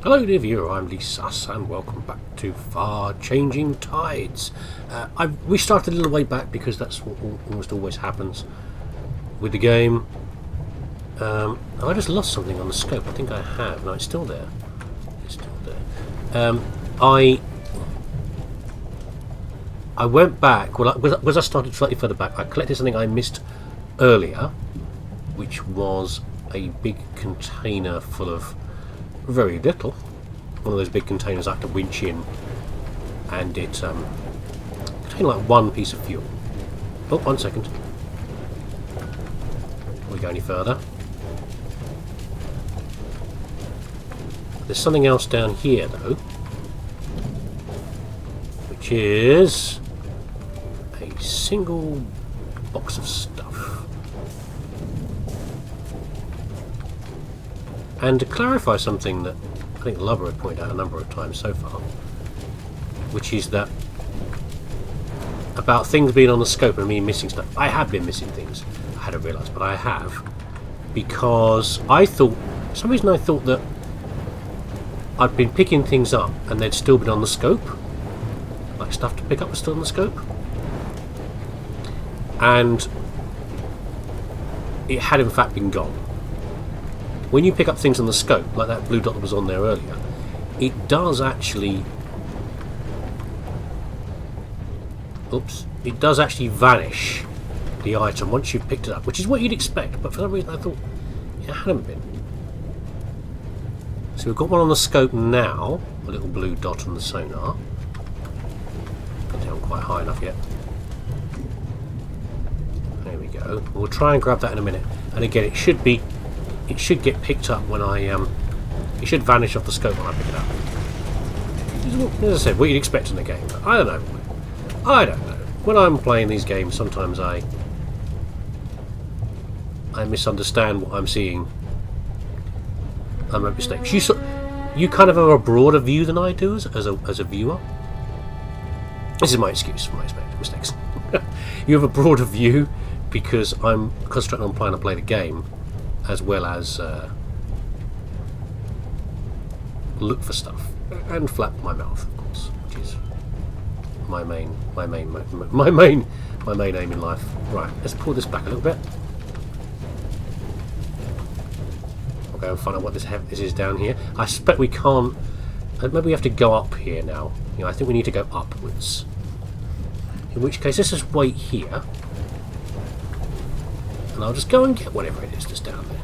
Hello dear viewer, I'm leesusss and welcome back to Far Changing Tides. We started a little way back because that's what almost always happens with the game. I just lost something on the scope. I think I have. No, it's still there. It's still there. I went back. Well, as I started slightly further back, I collected something I missed earlier, which was a big container full of very little. One of those big containers I had to winch in, and it contained like one piece of fuel. Oh, 1 second. Before we go any further, there's something else down here though, which is a single box of stuff. And to clarify something that I think Lover had pointed out a number of times so far, which is that about things being on the scope and me missing stuff. I have been missing things, I hadn't realised, but I have, because I thought, for some reason I thought that I'd been picking things up and they'd still been on the scope, like stuff to pick up was still on the scope, and it had in fact been gone. When you pick up things on the scope, like that blue dot that was on there earlier, it does actually... Oops. It does actually vanish the item once you've picked it up, which is what you'd expect, but for some reason I thought it hadn't been. So we've got one on the scope now, a little blue dot on the sonar. Not down quite high enough yet. There we go. We'll try and grab that in a minute. And again, it should get picked up when I it should vanish off the scope when I pick it up. As I said, what you'd expect in the game. But I don't know. When I'm playing these games, sometimes I misunderstand what I'm seeing. I make mistakes. You kind of have a broader view than I do as a viewer. This is my excuse for my mistakes. You have a broader view because I'm concentrating on trying to play the game, as well as look for stuff and flap my mouth, of course, which is my main aim in life. Right, let's pull this back a little bit. I'll go and find out what this is down here. I suspect we can't. Maybe we have to go up here now. You know, I think we need to go upwards. In which case, let's just wait here, and I'll just go and get whatever it is that's down there.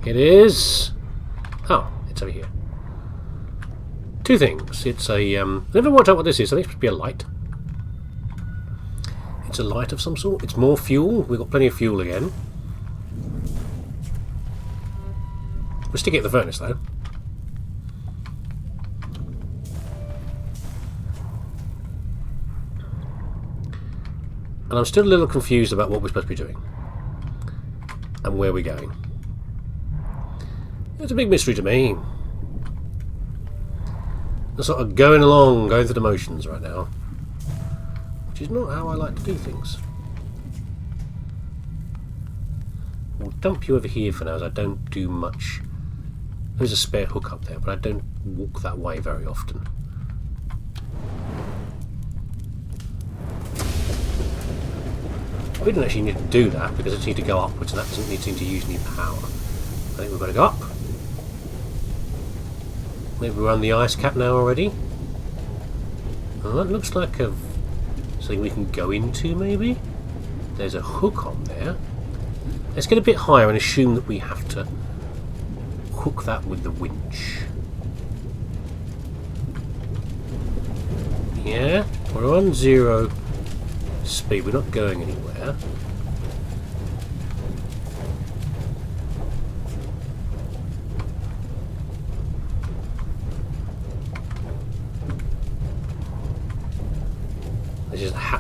It is... Oh, it's over here. Two things. It's a... I never worked out what this is. I think it's supposed to be a light. It's a light of some sort. It's more fuel. We've got plenty of fuel again. We'll stick it in the furnace, though. And I'm still a little confused about what we're supposed to be doing. And where we're going. It's a big mystery to me. I'm sort of going through the motions right now. Which is not how I like to do things. We'll dump you over here for now, as I don't do much. There's a spare hook up there, but I don't walk that way very often. We don't actually need to do that, because I just need to go upwards, and that doesn't seem to use any power. I think we've got to go up. Maybe we're on the ice cap now already. Oh, that looks like something we can go into, maybe? There's a hook on there. Let's get a bit higher and assume that we have to hook that with the winch. Yeah, we're on 0 speed. We're not going anywhere.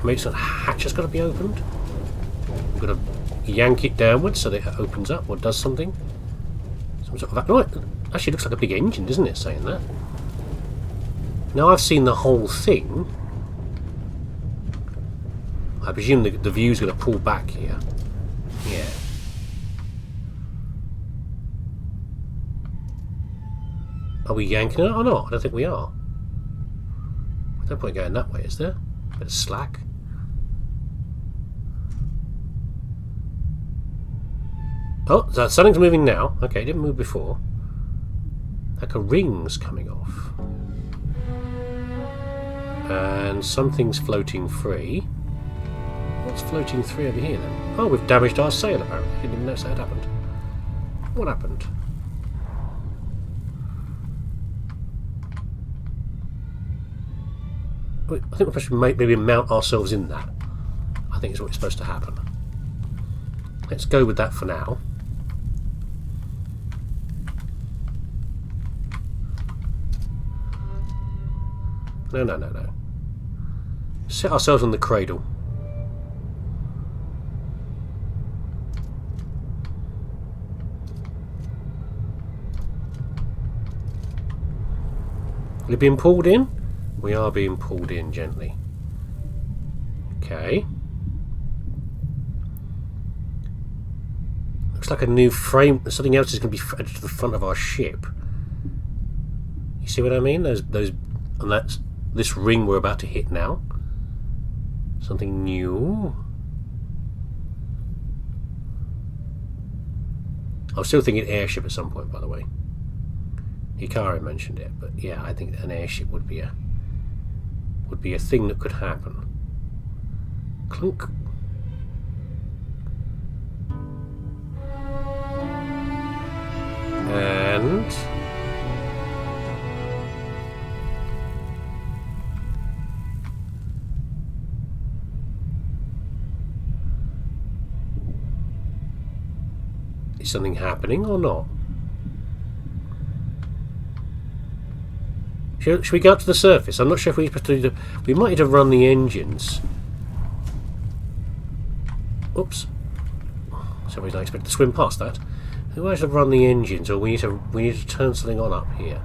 Maybe some hatch has got to be opened. We've got to yank it downwards so that it opens up or does something. Some sort of... Right, actually looks like a big engine, doesn't it, saying that? Now I've seen the whole thing. I presume the view's going to pull back here. Yeah. Are we yanking it or not? I don't think we are. There's no point going that way, is there? Bit of slack. Oh, something's moving now. Okay, it didn't move before. Like a ring's coming off. And something's floating free. What's floating free over here then? Oh, we've damaged our sail apparently. Didn't even notice that happened. What happened? I think we should maybe mount ourselves in that. I think is what's supposed to happen. Let's go with that for now. No. Set ourselves on the cradle. We're being pulled in? We are being pulled in gently. Okay. Looks like a new frame. Something else is going to be added to the front of our ship. You see what I mean? Those, and that's this ring we're about to hit now. Something new. I was still thinking airship at some point, by the way. Hikari mentioned it, but yeah, I think an airship would be a thing that could happen. Clunk. And is something happening or not? Should we go up to the surface? I'm not sure if we're supposed to do we might need to run the engines. Oops. Somebody's not expected to swim past that. We might have to run the engines, or we need to turn something on up here.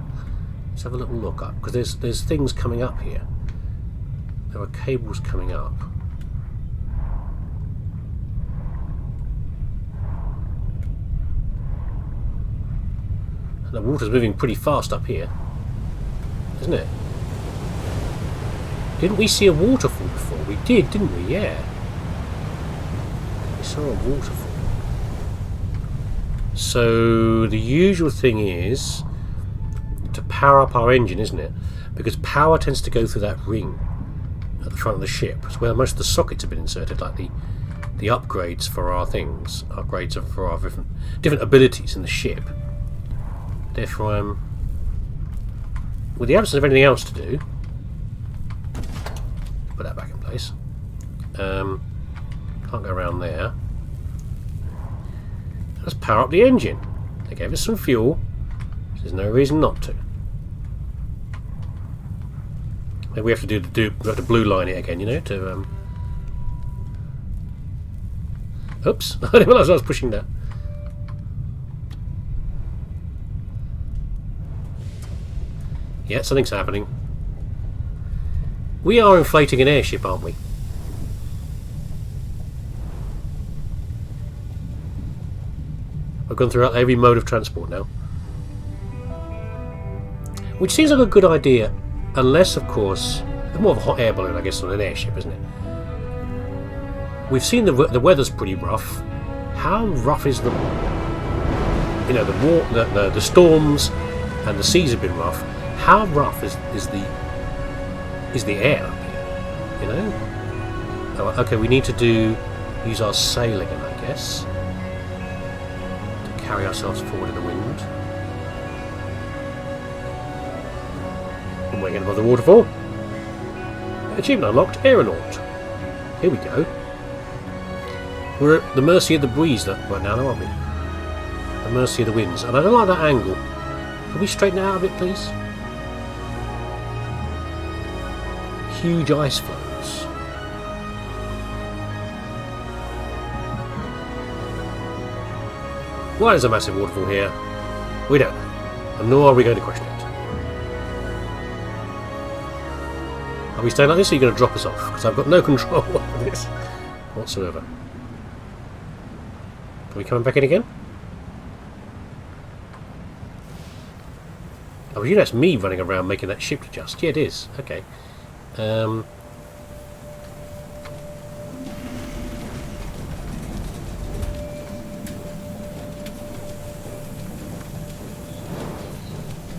Let's have a little look up, because there's things coming up here. There are cables coming up. And the water's moving pretty fast up here. Isn't it? Didn't we see a waterfall before? We did, didn't we? Yeah. We saw a waterfall. So the usual thing is to power up our engine, isn't it? Because power tends to go through that ring at the front of the ship. It's where most of the sockets have been inserted, like the upgrades for our things. Upgrades are for our different abilities in the ship. Therefore I'm... with the absence of anything else to do, put that back in place. Can't go around there. Let's power up the engine. They gave us some fuel. There's no reason not to. Maybe we have to we have to blue line it again, you know, to oops! I didn't realise I was pushing that. Yeah, something's happening. We are inflating an airship, aren't we? I've gone throughout every mode of transport now. Which seems like a good idea, unless, of course, it's more of a hot air balloon, I guess, than an airship, isn't it? We've seen the weather's pretty rough. How rough is the... you know, the storms and the seas have been rough. How rough is the air up here? You know? Oh, okay, we need to use our sail again, I guess. Carry ourselves forward in the wind. And we're getting above the waterfall. Achievement unlocked, aeronaut. Here we go. We're at the mercy of the breeze right now, aren't we? The mercy of the winds. And I don't like that angle. Can we straighten it out a bit, please? Huge ice floes. Why is a massive waterfall here? We don't know. And nor are we going to question it. Are we staying like this, or are you going to drop us off? Because I've got no control over this. whatsoever. Are we coming back in again? Oh, you know, it's me running around making that ship adjust. Yeah, it is. Okay.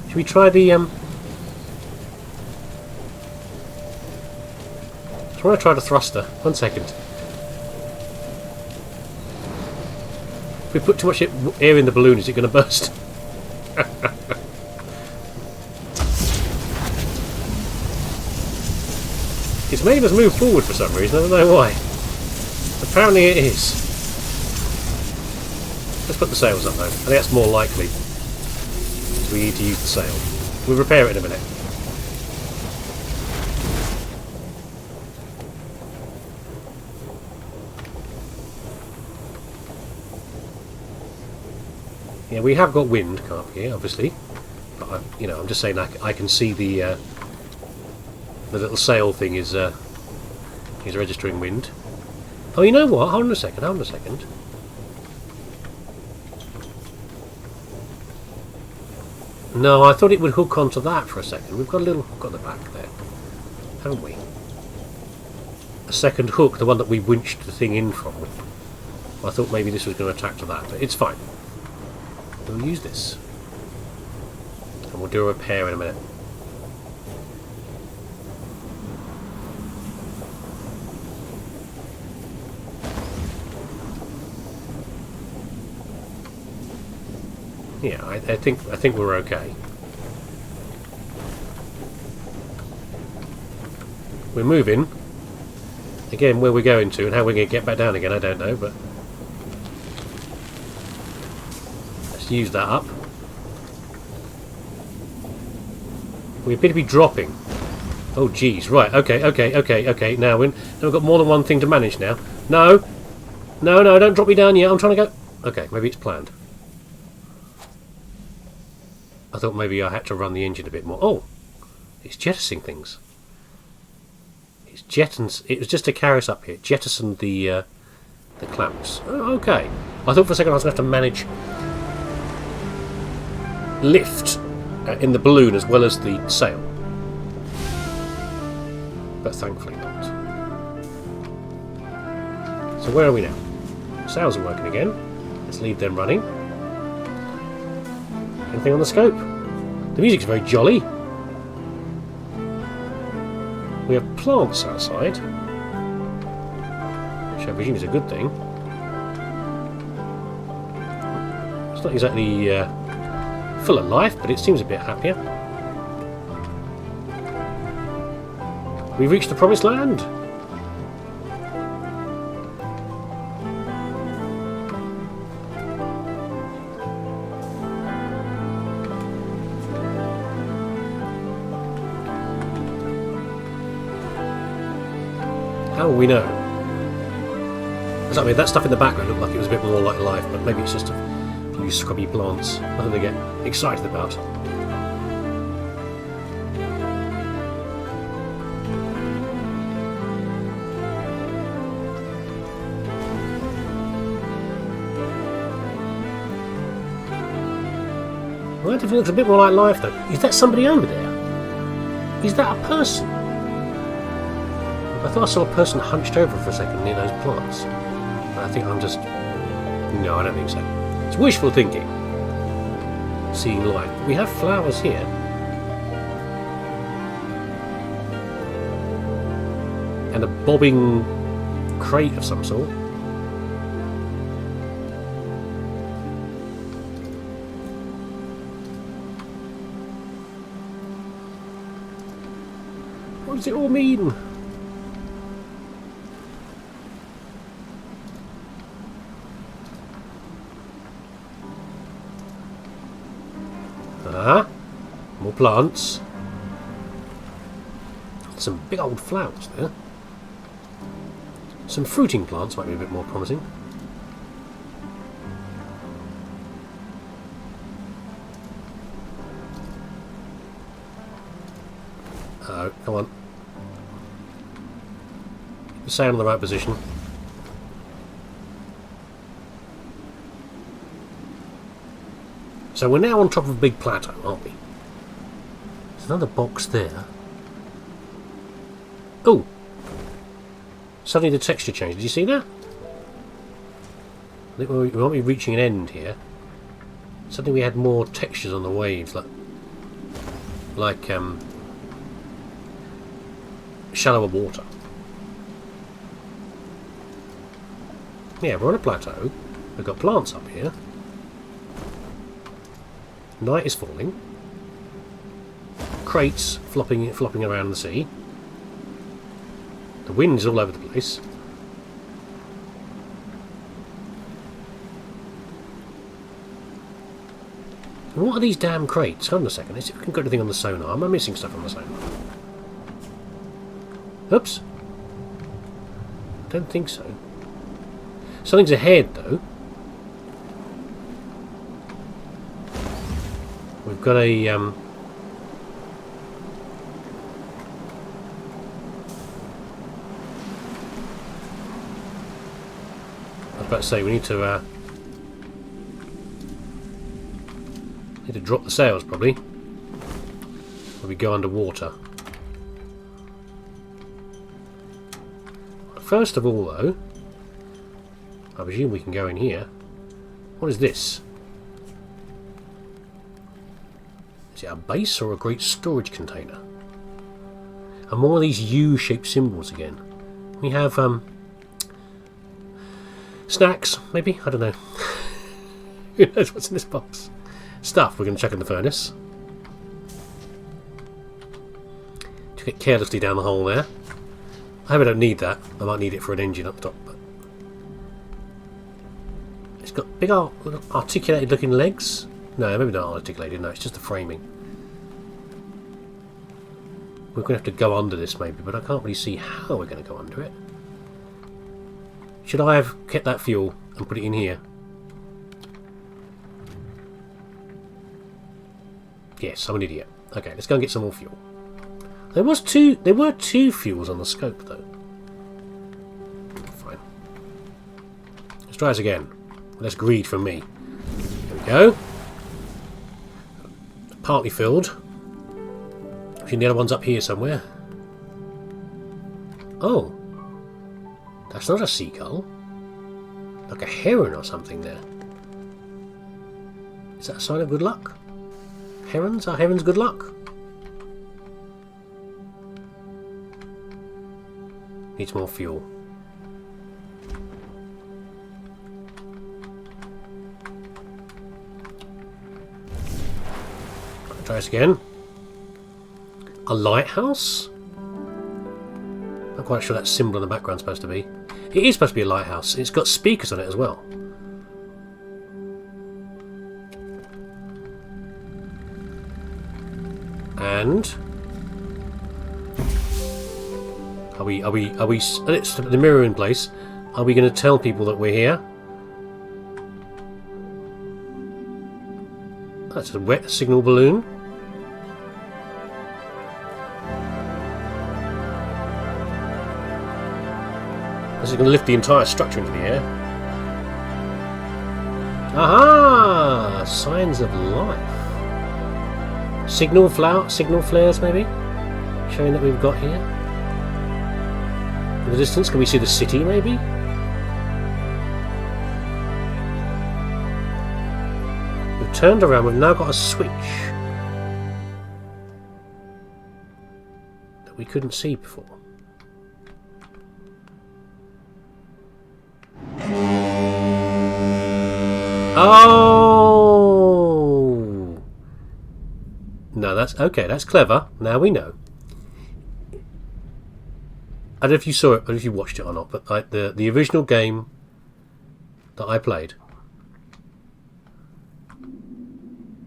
Should we try the I want to try the thruster. 1 second. If we put too much air in the balloon, is it going to burst? It's made us move forward for some reason. I don't know why. Apparently it is. Let's put the sails up though. I think that's more likely. So we need to use the sail. We'll repair it in a minute. Yeah, we have got wind, can't we? Obviously, but I'm just saying I can see the little sail thing is registering wind. Oh, you know what? Hold on a second. No, I thought it would hook onto that for a second. We've got a little hook on the back there, haven't we? A second hook, the one that we winched the thing in from. I thought maybe this was going to attach to that, but it's fine. We'll use this. And we'll do a repair in a minute. Yeah, I think we're okay. We're moving. Again, where we're going to and how we're going to get back down again, I don't know, but let's use that up. We appear to be dropping. Oh, geez. Right. Okay. Now we've got more than one thing to manage now. No, don't drop me down yet. I'm trying to go. Okay, maybe it's planned. I thought maybe I had to run the engine a bit more. Oh, it's jettisoning things. It's jettons. It was just to carry us up here. Jettisoned the clamps. Oh, okay. I thought for a second I was going to have to manage lift in the balloon as well as the sail, but thankfully not. So where are we now? Sails are working again. Let's leave them running. Anything on the scope? The music's very jolly. We have plants outside, which I presume is a good thing. It's not exactly full of life, but it seems a bit happier. We've reached the promised land. How will we know? I mean, that stuff in the background looked like it was a bit more like life, but maybe it's just a few scrubby plants. Nothing to get excited about. Well, that looks a bit more like life, though. Is that somebody over there? Is that a person? I thought I saw a person hunched over for a second near those plants. I think I'm just... No, I don't think so. It's wishful thinking. Seeing life. We have flowers here. And a bobbing crate of some sort. What does it all mean? More plants. Some big old flowers there. Some fruiting plants might be a bit more promising. Oh, come on. Stay in the right position. So we're now on top of a big plateau, aren't we? There's another box there. Oh! Suddenly the texture changed. Did you see that? I think we might be reaching an end here. Suddenly we had more textures on the waves, like shallower water. Yeah, we're on a plateau. We've got plants up here. Night is falling. Crates flopping around the sea. The wind's all over the place. What are these damn crates? Hold on a second. Let's see if we can get anything on the sonar. Am I missing stuff on the sonar? Oops. Don't think so. Something's ahead, though. We've got a I was about to say we need to drop the sails probably. Or we go underwater. First of all, though, I presume we can go in here. What is this? Is it a base or a great storage container? And more of these U-shaped symbols again. We have snacks, maybe? I don't know. Who knows what's in this box? Stuff we're going to chuck in the furnace. To get carelessly down the hole there. I hope I don't need that. I might need it for an engine up top. But it's got big articulated looking legs. No, maybe not articulated. No, it's just the framing. We're going to have to go under this maybe, but I can't really see how we're going to go under it. Should I have kept that fuel and put it in here? Yes, I'm an idiot. Okay, let's go and get some more fuel. There were two fuels on the scope though. Fine. Let's try this again. Less greed from me. There we go. Partly filled. I think the other one's up here somewhere. Oh. That's not a seagull. Like a heron or something there. Is that a sign of good luck? Herons? Are herons good luck? Needs more fuel. Try this again. A lighthouse? Not quite sure that symbol in the background's supposed to be. It is supposed to be a lighthouse. It's got speakers on it as well. And are we it's the mirror in place. Are we going to tell people that we're here? That's a wet signal balloon. This is going to lift the entire structure into the air. Aha! Signs of life. Signal flares maybe? Showing that we've got here. In the distance, can we see the city maybe? We've turned around, we've now got a switch that we couldn't see before. Oh! No, that's okay, that's clever. Now we know. I don't know if you saw it, or if you watched it or not, but the original game that I played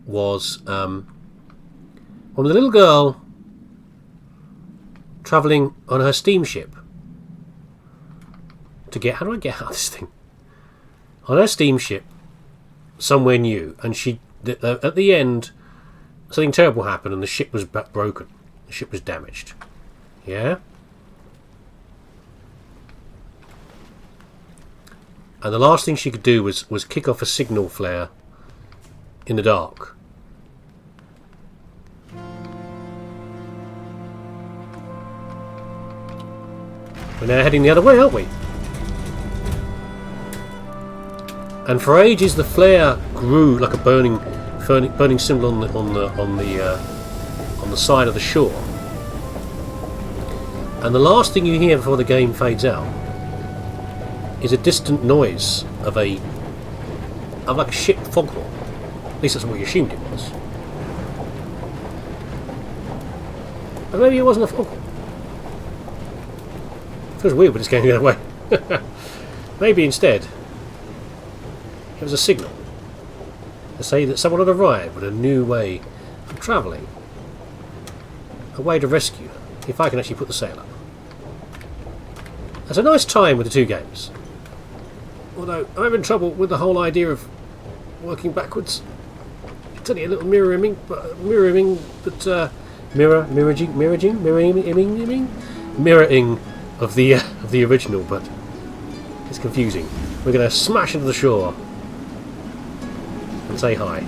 was when the little girl travelling on her steamship to get... How do I get out of this thing? On her steamship somewhere new, and she at the end something terrible happened and the ship was broken. The ship was damaged. Yeah? And the last thing she could do was kick off a signal flare in the dark. We're now heading the other way, aren't we? And for ages the flare grew like a burning symbol on the side of the shore. And the last thing you hear before the game fades out is a distant noise of like a ship foghorn. At least that's what you assumed it was. But maybe it wasn't a foghorn. Feels weird, but it's going the other way. Maybe instead it was a signal to say that someone had arrived with a new way of travelling, a way to rescue her, if I can actually put the sail up. That's a nice time with the two games. Although I'm having trouble with the whole idea of working backwards. It's only a little mirroring, but mirroring of the original, but it's confusing. We're going to smash into the shore and say hi.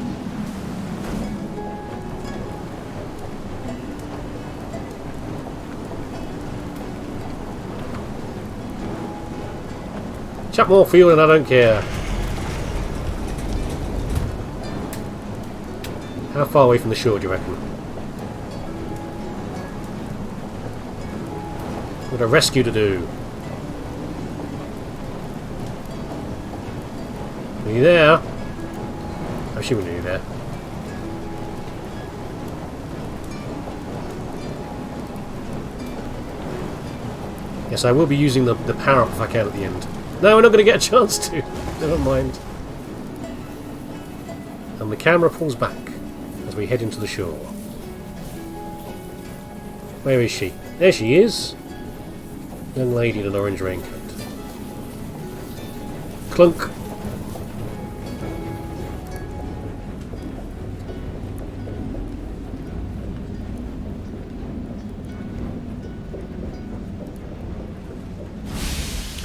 Chuck more fuel and I don't care. How far away from the shore do you reckon? We've got a rescue to do. Are you there? I'm assuming you're there. Yes, I will be using the power up if I can at the end. No, we're not going to get a chance to. Never mind. And the camera pulls back as we head into the shore. Where is she? There she is. Young lady in an orange raincoat. Clunk.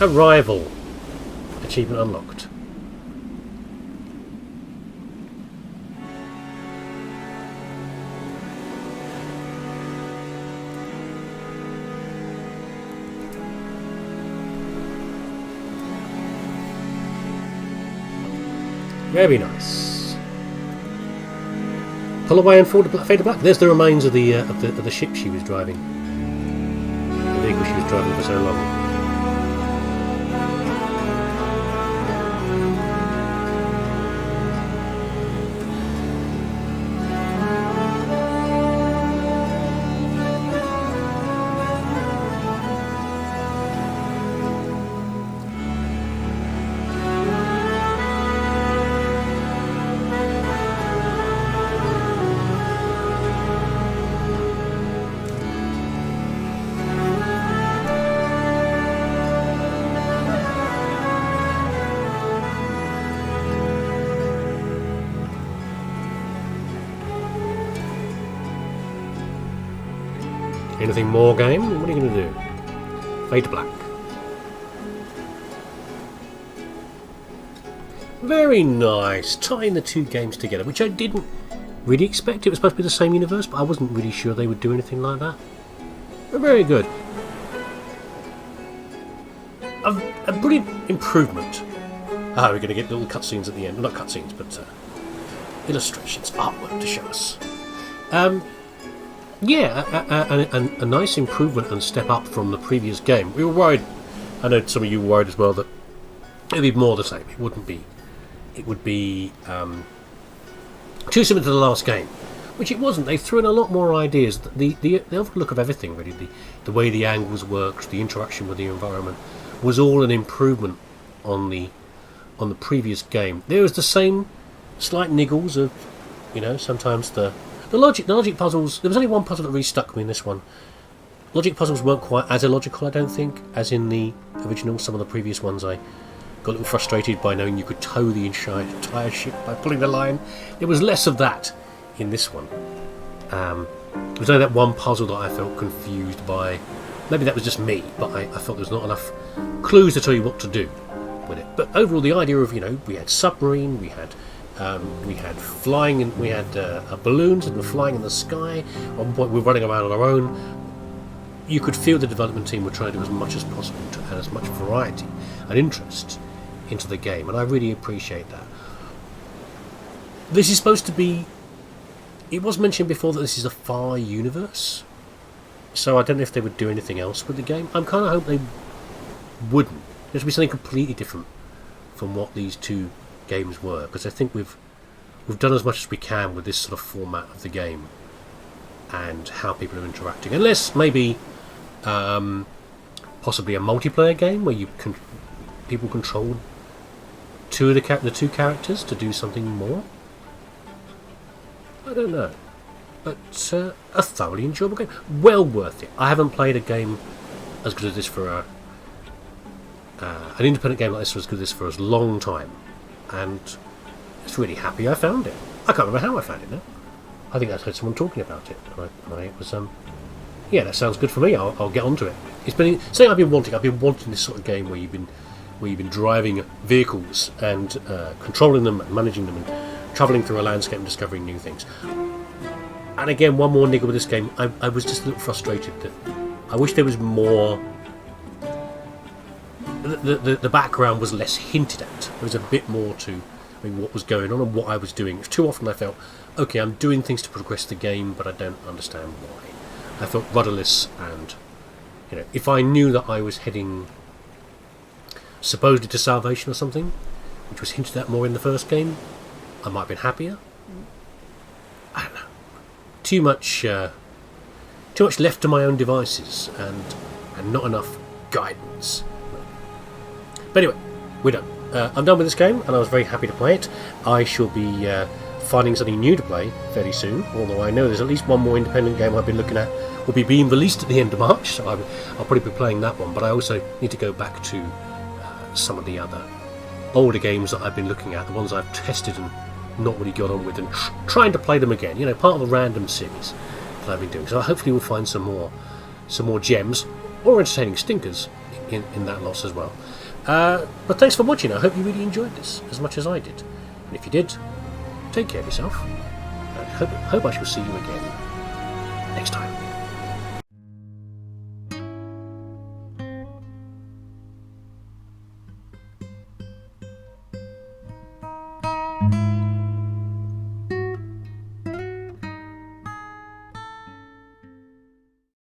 Arrival. Achievement unlocked. Very nice. Pull away and fade to black. There's the remains of the ship she was driving. The vehicle she was driving for so long. Anything more, game? What are you going to do? Fade to black. Very nice. Tying the two games together, which I didn't really expect. It was supposed to be the same universe, but I wasn't really sure they would do anything like that. But very good. A brilliant improvement. Ah, we're going to get little cutscenes at the end. Well, not cutscenes, but illustrations, artwork to show us. Yeah, a nice improvement and step up from the previous game. We were worried, I know some of you were worried as well, that it would be more the same. It wouldn't be. It would be too similar to the last game, which it wasn't. They threw in a lot more ideas. The overall look of everything, really, the way the angles worked, the interaction with the environment, was all an improvement on the previous game. There was the same slight niggles of, sometimes the logic puzzles. There was only one puzzle that really stuck me in this one. Logic puzzles weren't quite as illogical, I don't think, as in the original. Some of the previous ones I got a little frustrated by knowing you could tow the entire ship by pulling the line. There was less of that in this one. There was only that one puzzle that I felt confused by. Maybe that was just me, but I felt there was not enough clues to tell you what to do with it. But overall, the idea of, we had submarine, we had We had flying, and we had balloons and were flying in the sky. At one point, we were running around on our own. You could feel the development team were trying to do as much as possible to add as much variety and interest into the game, and I really appreciate that. This is supposed to be... It was mentioned before that this is a far universe, so I don't know if they would do anything else with the game. I'm kind of hope they wouldn't. There should be something completely different from what these two games were, because I think we've done as much as we can with this sort of format of the game and how people are interacting. Unless maybe possibly a multiplayer game where people control the two characters to do something more. I don't know, but a thoroughly enjoyable game, well worth it. I haven't played a game as good as this for an independent game like this was good as this for a long time, and it's really happy I found it. I can't remember how I found it now. I think I heard someone talking about it, and I was yeah, that sounds good for me. I'll get onto it. It's been something I've been wanting. I've been wanting this sort of game where you've been driving vehicles and controlling them and managing them and travelling through a landscape and discovering new things. And again, one more niggle with this game, I was just a little frustrated that I wish there was more. The background was less hinted at. There was a bit more to what was going on and what I was doing. Too often I felt, okay, I'm doing things to progress the game, but I don't understand why. I felt rudderless, and if I knew that I was heading supposedly to salvation or something, which was hinted at more in the first game, I might have been happier. I don't know. Too much left to my own devices, and not enough guidance. But anyway, we're done. I'm done with this game, and I was very happy to play it. I shall be finding something new to play fairly soon, although I know there's at least one more independent game I've been looking at will be being released at the end of March, so I'll probably be playing that one. But I also need to go back to some of the other older games that I've been looking at, the ones I've tested and not really got on with, and trying to play them again. Part of a random series that I've been doing. So hopefully we'll find some more gems or entertaining stinkers in that loss as well. But thanks for watching. I hope you really enjoyed this as much as I did. And if you did, take care of yourself. And hope I shall see you again next time.